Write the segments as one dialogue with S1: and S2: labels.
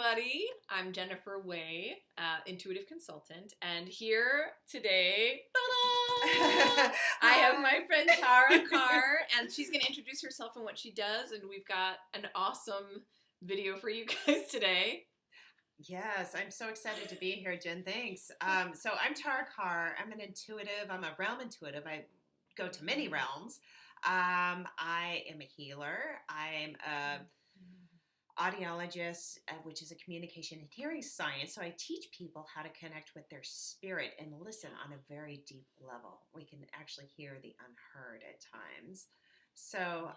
S1: everybody. I'm Jennifer Way, intuitive consultant, and here today, ta-da! I have my friend Tara Kaur, and she's going to introduce herself and what she does, and we've got an awesome video for you guys today.
S2: Yes, I'm so excited to be here, Jen. Thanks. So I'm Tara Kaur. I'm an intuitive. I'm a realm intuitive. I go to many realms. I am a healer. I'm a audiologist, which is a communication and hearing science. So I teach people how to connect with their spirit and listen on a very deep level. We can actually hear the unheard at times. So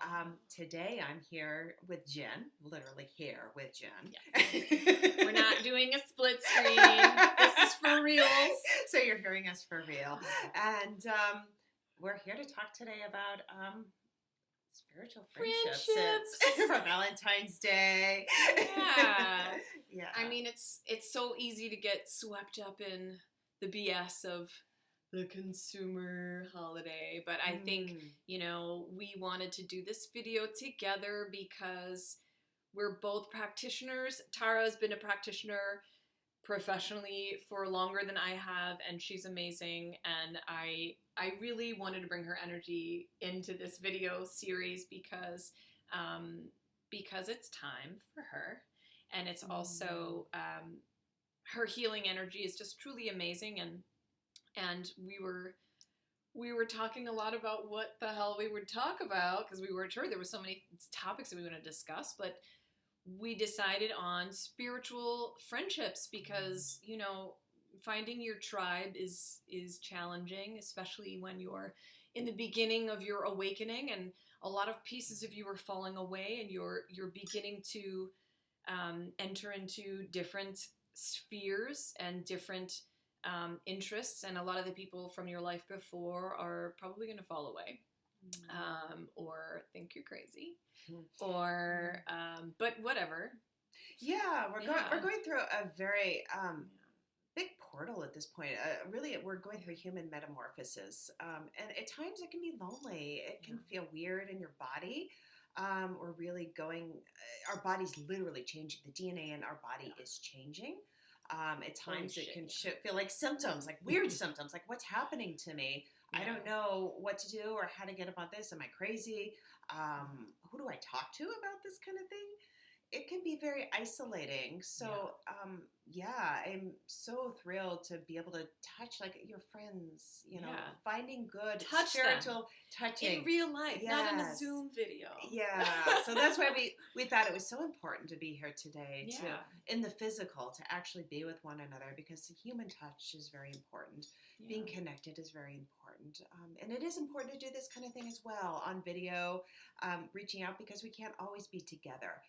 S2: today I'm here with Jen, literally here with Jen.
S1: Yes. We're not doing a split screen. This is for reals.
S2: So you're hearing us for real. And we're here to talk today about spiritual friendships for Valentine's Day.
S1: Yeah.
S2: Yeah.
S1: I mean, it's so easy to get swept up in the BS of the consumer holiday, but I think, we wanted to do this video together because we're both practitioners. Tara's been a practitioner professionally for longer than I have, and she's amazing, and I really wanted to bring her energy into this video series because it's time for her, and it's also her healing energy is just truly amazing, and we were talking a lot about what the hell we would talk about because we weren't sure. There were so many topics that we want to discuss, but we decided on spiritual friendships because, finding your tribe is challenging, especially when you're in the beginning of your awakening, and a lot of pieces of you are falling away, and you're beginning to enter into different spheres and different interests, and a lot of the people from your life before are probably going to fall away, or think you're crazy, or but whatever.
S2: Yeah, we're going through a very big portal at this point. Really, we're going through human metamorphosis, and at times it can be lonely. It can feel weird in your body. We're really going. Our body's literally changing. The DNA in our body is changing. At times it can feel like symptoms, like weird symptoms, like what's happening to me? Yeah. I don't know what to do or how to get about this. Am I crazy? Who do I talk to about this kind of thing? It can be very isolating. So, I'm so thrilled to be able to touch like your friends, finding good spiritual touching.
S1: In real life, not in a Zoom video.
S2: Yeah. So that's why we thought it was so important to be here today in the physical, to actually be with one another, because the human touch is very important. Yeah. Being connected is very important. And it is important to do this kind of thing as well on video, reaching out, because we can't always be together.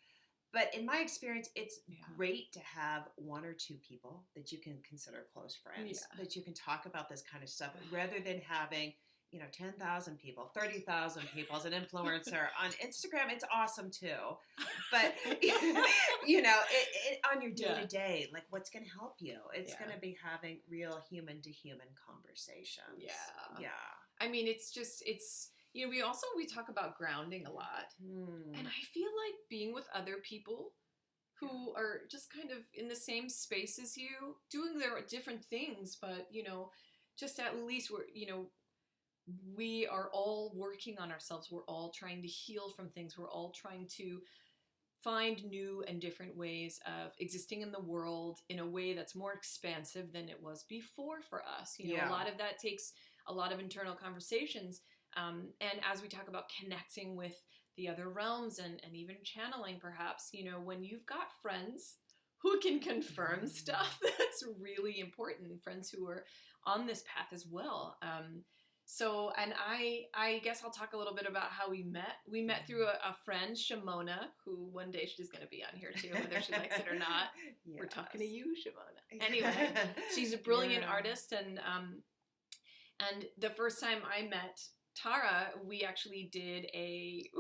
S2: But in my experience, it's great to have one or two people that you can consider close friends, that you can talk about this kind of stuff, rather than having, 10,000 people, 30,000 people as an influencer on Instagram. It's awesome too. But, on your day-to-day, like what's going to help you? It's going to be having real human-to-human conversations.
S1: Yeah.
S2: Yeah.
S1: I mean, we talk about grounding a lot, and I feel like being with other people who are just kind of in the same space as you, doing their different things, but, just at least we are all working on ourselves. We're all trying to heal from things. We're all trying to find new and different ways of existing in the world in a way that's more expansive than it was before for us. A lot of that takes a lot of internal conversations. And as we talk about connecting with the other realms and even channeling, perhaps, when you've got friends who can confirm stuff, that's really important. Friends who are on this path as well. And I guess I'll talk a little bit about how we met. We met through a friend, Shimona, who one day she's going to be on here too, whether she likes it or not. Yes. We're talking to you, Shimona. Anyway, she's a brilliant artist, and the first time I met Tara, we actually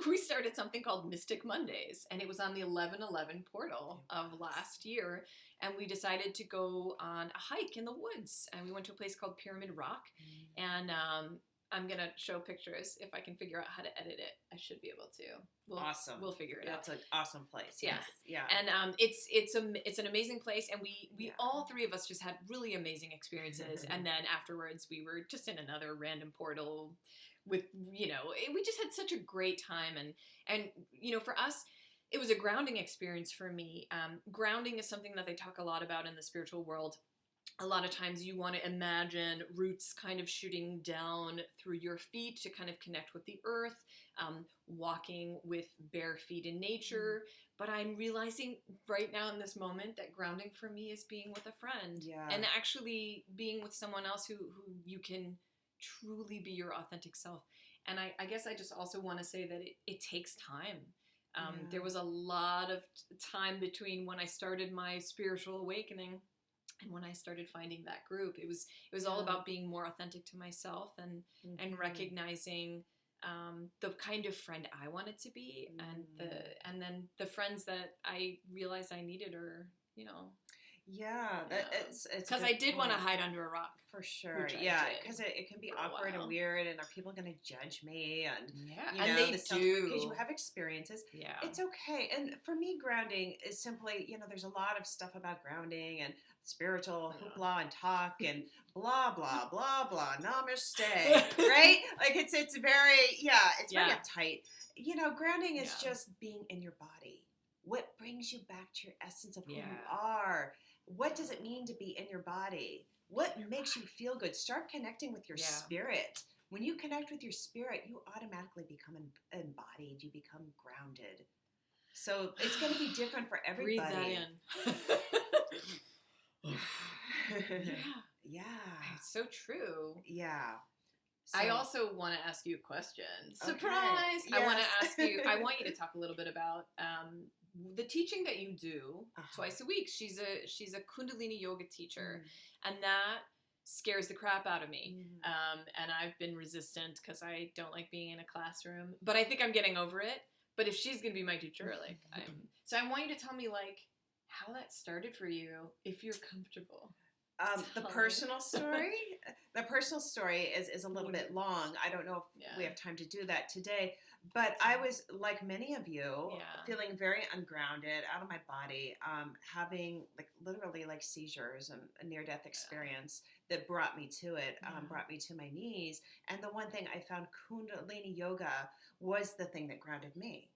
S1: we started something called Mystic Mondays, and it was on the 11/11 portal of last year, and we decided to go on a hike in the woods, and we went to a place called Pyramid Rock, and I'm going to show pictures. If I can figure out how to edit it, I should be able to.
S2: Awesome.
S1: We'll figure it out.
S2: That's an awesome place. Yes. Yeah.
S1: And it's an amazing place. And we all three of us just had really amazing experiences. And then afterwards we were just in another random portal with, we just had such a great time. And for us, it was a grounding experience for me. Grounding is something that they talk a lot about in the spiritual world. A lot of times you want to imagine roots kind of shooting down through your feet to kind of connect with the earth, walking with bare feet in nature. But I'm realizing right now in this moment that grounding for me is being with a friend and actually being with someone else who you can truly be your authentic self. And I guess I just also want to say that it takes time. There was a lot of time between when I started my spiritual awakening and when I started finding that group. It was all about being more authentic to myself and recognizing the kind of friend I wanted to be, and then the friends that I realized I needed, or
S2: it's
S1: because I did want to hide under a rock
S2: for sure. Because it can be awkward and weird, and are people going to judge me? And
S1: and they do,
S2: because you have experiences. It's okay. And for me, grounding is simply there's a lot of stuff about grounding and spiritual hoopla and talk and blah blah blah blah namaste, right? Like it's very very uptight. Grounding is just being in your body. What brings you back to your essence of who you are? What does it mean to be in your body? What makes you feel good? Start connecting with your spirit. When you connect with your spirit, you automatically become embodied. You become grounded. So it's going to be different for everybody.
S1: Breathe that in.
S2: Yeah.
S1: It's so true.
S2: Yeah. So,
S1: I also want to ask you a question. Surprise!
S2: Okay. Yes.
S1: I want you to talk a little bit about the teaching that you do twice a week. She's a Kundalini yoga teacher, and that scares the crap out of me. And I've been resistant because I don't like being in a classroom, but I think I'm getting over it. But if she's gonna be my teacher, so I want you to tell me how that started for you, if you're comfortable.
S2: The personal story is a little bit long. I don't know if we have time to do that today, but I was, like many of you, feeling very ungrounded, out of my body, having literally seizures and a near-death experience that brought me to it, brought me to my knees. And the one thing I found, Kundalini yoga was the thing that grounded me.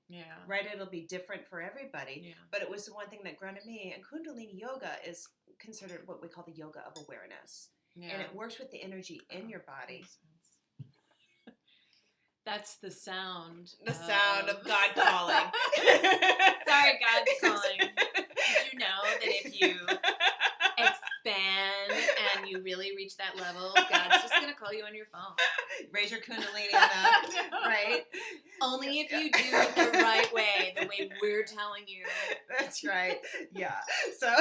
S2: Right? It'll be different for everybody, but it was the one thing that grounded me. And Kundalini yoga is considered what we call the yoga of awareness. And it works with the energy in your body.
S1: That's the sound.
S2: The sound of God calling.
S1: Sorry, God's calling. Did you know that if you expand and you really reach that level, God's just going to call you on your phone.
S2: Raise your Kundalini enough, right?
S1: Only if you do it the right way, the way we're telling you.
S2: That's right. Yeah. So,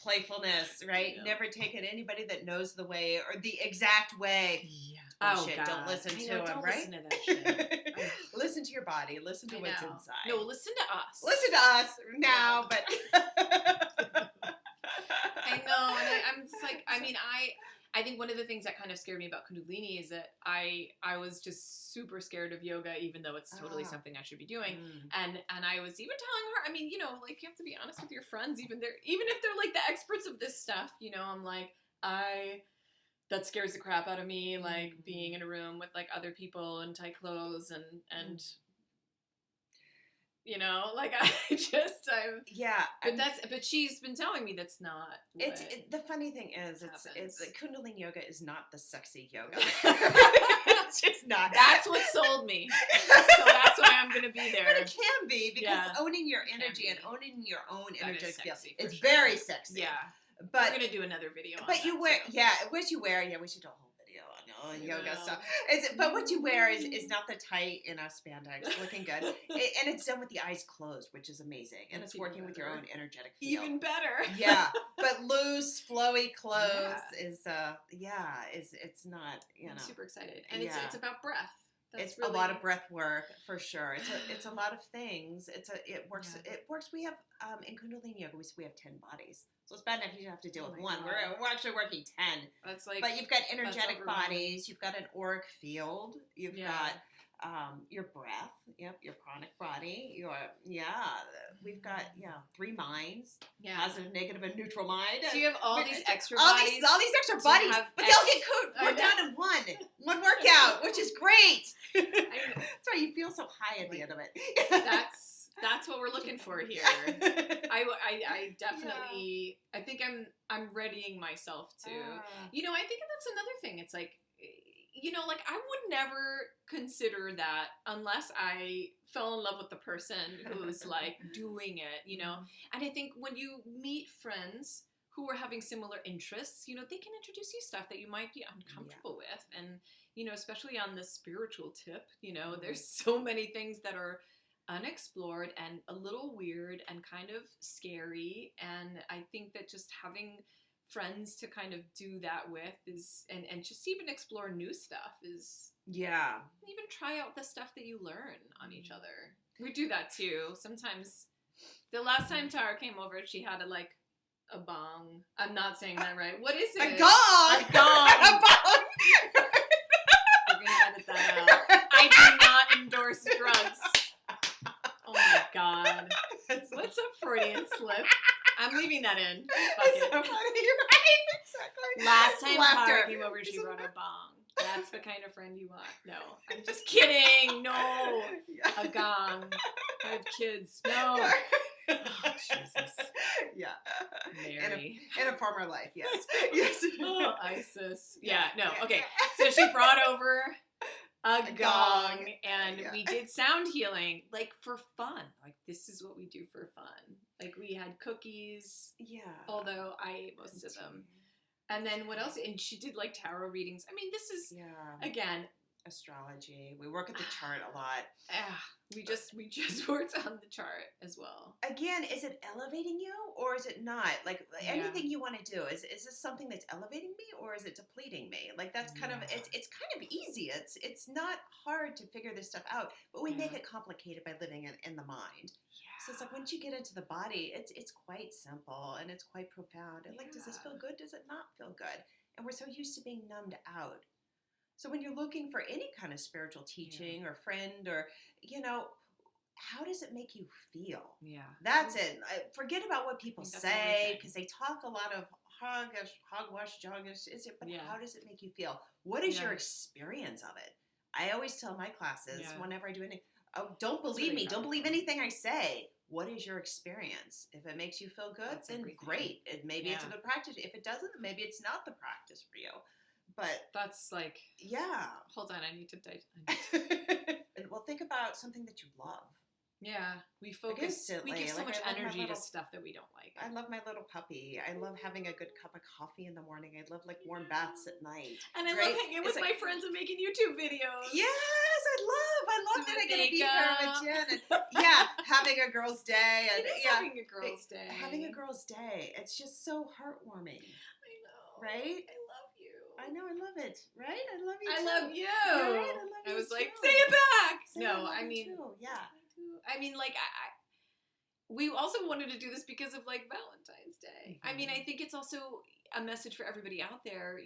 S2: playfulness, right? Never take it anybody that knows the way or the exact way. Bullshit.
S1: God.
S2: Don't listen to him,
S1: don't
S2: right?
S1: Listen to that shit.
S2: Listen to your body. Listen to what's inside.
S1: No, listen to us.
S2: Listen to us now, but...
S1: I know, and I'm just I think one of the things that kind of scared me about Kundalini is that I was just super scared of yoga, even though it's totally something I should be doing. And I was even telling her, you have to be honest with your friends, even if they're the experts of this stuff, I'm that scares the crap out of me, being in a room with other people in tight clothes and but she's been telling me that's not.
S2: The funny thing is, it's Kundalini yoga is not the sexy yoga. It's just not.
S1: That's what sold me. So that's why I'm going to be there.
S2: But it can be, because owning your energy and owning your own energetic field is very sexy.
S1: Yeah.
S2: But
S1: we're going to do another video on
S2: that. But what you wear, we should do a whole video on yoga stuff. But what you wear is not the tight, spandex, looking good. And it's done with the eyes closed, which is amazing. And it's working with your own energetic field.
S1: Even better.
S2: Yeah. But loose, flowy clothes is it's not,
S1: I'm super excited. And it's about breath.
S2: It's really a lot of breath work for sure. It's a lot of things. It works. Yeah. It works. We have in Kundalini yoga we have 10 bodies. So it's bad enough you have to deal with one. God. We're actually working 10.
S1: That's like,
S2: but you've got energetic bodies. You've got an auric field. You've got your breath. Yep, your pranic body. We've got 3 minds. Yeah. Positive, negative, and neutral mind.
S1: So you have all these extra bodies.
S2: All these extra bodies, but they all get put down in one workout, which is great. That's why you feel so high at the end of it.
S1: That's what we're looking for here. I definitely, I think I'm readying myself to, I think that's another thing. It's like, I would never consider that unless I fell in love with the person who's like doing it, And I think when you meet friends who are having similar interests, they can introduce you stuff that you might be uncomfortable with. And, especially on the spiritual tip, there's so many things that are unexplored and a little weird and kind of scary. And I think that just having friends to kind of do that with is, and just even explore new stuff is, even try out the stuff that you learn on each other. We do that too. Sometimes, the last time Tara came over, she had a bong. I'm not saying that right. What is it?
S2: A gong!
S1: A gong! A bong! We're gonna edit that out. I do not endorse drugs. Oh my God. What's a Freudian slip? I'm leaving that in. Fuck it. So funny, right? Exactly. Last time Tara came over, she brought a bong. That's the kind of friend you want. No, I'm just kidding. No. A gong. I have kids. No. Oh, Jesus.
S2: Yeah.
S1: Mary.
S2: In a former life, yes. Yes.
S1: Oh, ISIS. Yeah, no. Okay. So she brought over a gong, and we did sound healing, for fun. This is what we do for fun. We had cookies. Yeah. Although I ate most of them. And then what else? And she did tarot readings. I mean, this is again
S2: astrology. We work at the chart a lot.
S1: We just worked on the chart as well.
S2: Again, is it elevating you or is it not? Anything you want to do, is this something that's elevating me or is it depleting me? That's kind of it's kind of easy. It's not hard to figure this stuff out, but we make it complicated by living in the mind. So it's once you get into the body, it's quite simple and it's quite profound. And does this feel good? Does it not feel good? And we're so used to being numbed out. So when you're looking for any kind of spiritual teaching or friend or, how does it make you feel? Yeah. That's it. Forget about what people say because they talk a lot of hogwash, joggish. But how does it make you feel? What is your experience of it? I always tell my classes whenever I do anything, don't believe me. Don't believe anything I say. What is your experience? If it makes you feel good, then great. Maybe it's a good practice. If it doesn't, maybe it's not the practice for you. But
S1: that's hold on, I need to
S2: well, think about something that you love.
S1: Yeah, we focus. We give so much energy to stuff that we don't like.
S2: I love my little puppy. I love having a good cup of coffee in the morning. I love warm baths at night.
S1: And I love hanging with my friends and making YouTube videos.
S2: Yes, I love that I get to be here with Jen. And, having a girl's day. And,
S1: having a girl's day.
S2: Having a girl's day. It's just so heartwarming.
S1: I know.
S2: Right? I know, I love it, right? I love you too.
S1: I love you.
S2: Right? I love you.
S1: I was say it back.
S2: No, I mean,
S1: I mean, we also wanted to do this because of Valentine's Day. Mm-hmm. I mean, I think it's also a message for everybody out there,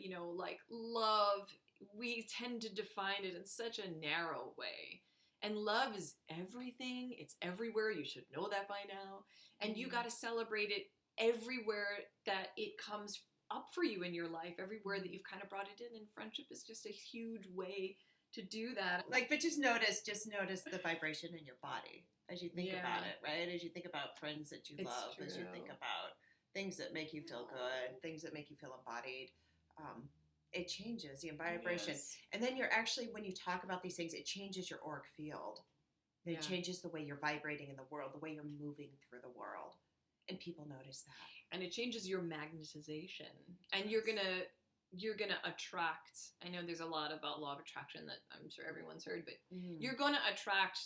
S1: love, we tend to define it in such a narrow way. And love is everything. It's everywhere. You should know that by now. And you got to celebrate it everywhere that it comes up for you in your life, everywhere that you've kind of brought it in, and friendship is just a huge way to do that.
S2: But just notice the vibration in your body as you think about it, right? As you think about friends that you love, as you think about things that make you feel good, things that make you feel embodied, it changes the vibration. Yes. And then you're actually, when you talk about these things, it changes your auric field. It changes the way you're vibrating in the world, the way you're moving through the world. And people notice that. And
S1: it changes your magnetization. And you're gonna attract, I know there's a lot about law of attraction that I'm sure everyone's heard, but you're gonna attract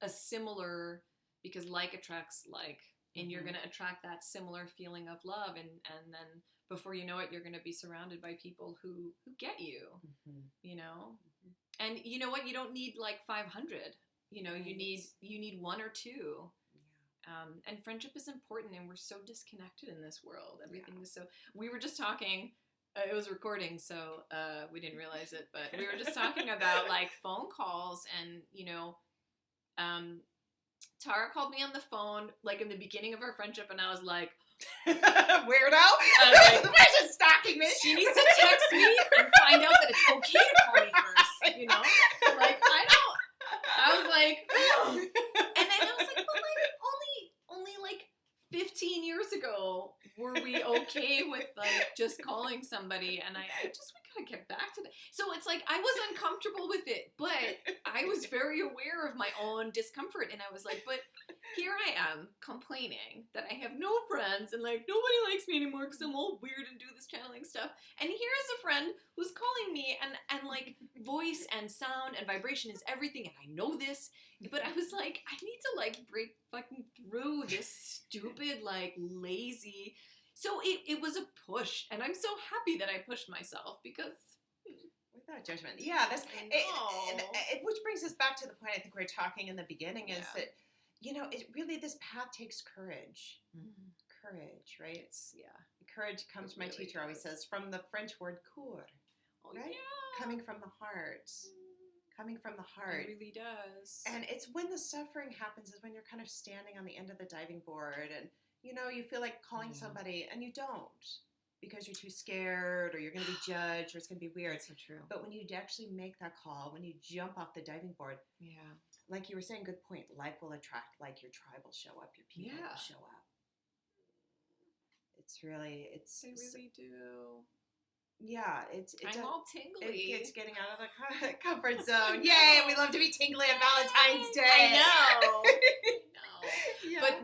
S1: a similar, because like attracts like, and you're gonna attract that similar feeling of love, and then before you know it, you're gonna be surrounded by people who get you, And you know what? You don't need like 500. You know, you need one or two. And friendship is important, and we're so disconnected in this world. Everything is so. We were just talking. It was recording, so we didn't realize it. But we were just talking about like phone calls, and Tara called me on the phone like in the beginning of our friendship, and I was like,
S2: weirdo. Like, the person stalking me.
S1: She needs to text me and find out that it's okay to call me first. You know, like I was like, and then I was like, but like only like 15 years ago were we okay with like just calling somebody, and we gotta get back to that. So it's like I was uncomfortable with it, but I was very aware of my own discomfort, and I was like, but here I am complaining that I have no friends and like nobody likes me anymore because I'm all weird and do this channeling stuff, and here's a friend who's calling me, and like voice and sound and vibration is everything, and I know this, but I was like, I need to like break fucking through this stupid like lazy. So it was a push, and I'm so happy that I pushed myself because
S2: without judgment, that's which brings us back to the point I think we were talking in the beginning is that it really this path takes courage. Courage, right? Courage comes from my teacher always says from the French word cour, right? Coming from the heart. Coming from the heart.
S1: It really does.
S2: And it's when the suffering happens is when you're kind of standing on the end of the diving board and you feel like calling somebody and you don't because you're too scared or you're going to be judged or it's going to be weird.
S1: That's so true.
S2: But when you actually make that call, when you jump off the diving board, like you were saying, good point, life will attract, like your tribe will show up, your people will show up. They really
S1: do.
S2: Yeah,
S1: I'm all tingly.
S2: It's getting out of the comfort zone. Yay, we love to be tingly on Valentine's Day.
S1: I know.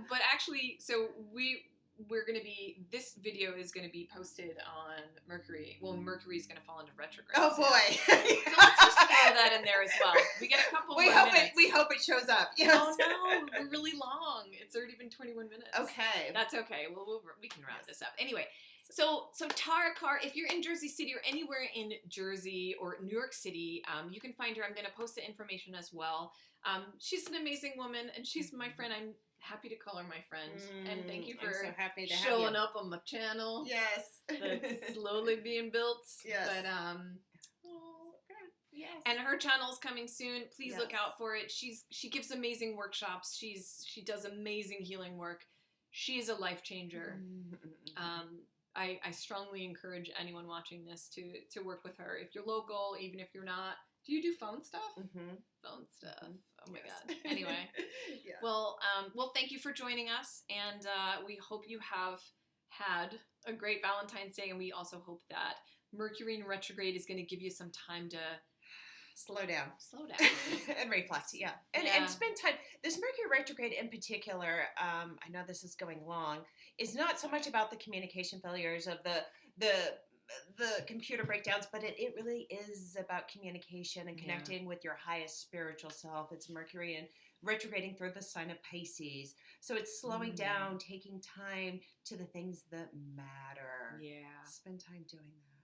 S1: But actually, so we're going to be, this video is going to be posted on Mercury. Well, Mercury's going to fall into retrograde.
S2: Oh boy.
S1: So let's just throw that in there as well. We get a couple more minutes.
S2: We hope it shows up. Yes.
S1: Oh no, we're really long. It's already been 21 minutes.
S2: Okay.
S1: That's okay. We can wrap this up. Anyway. So Tara Kaur, if you're in Jersey City or anywhere in Jersey or New York City, you can find her. I'm going to post the information as well. She's an amazing woman, and she's my friend. I'm happy to call her my friend. And thank you for showing up on my channel.
S2: Yes.
S1: That's slowly being built.
S2: Yes.
S1: But, yes. And her channel's coming soon. Please look out for it. She gives amazing workshops. She does amazing healing work. She is a life changer. I strongly encourage anyone watching this to work with her. If you're local, even if you're not. Do you do phone stuff? Phone stuff. Oh my God. Anyway. Well, thank you for joining us, and we hope you have had a great Valentine's Day, and we also hope that Mercury in retrograde is going to give you some time to
S2: slow down and reflect. And spend time. This Mercury retrograde in particular, I know this is going long, is not so much about the communication failures of the computer breakdowns, but it really is about communication and connecting with your highest spiritual self. It's Mercury and retrograding through the sign of Pisces, so it's slowing down, taking time to the things that matter. Spend time doing that.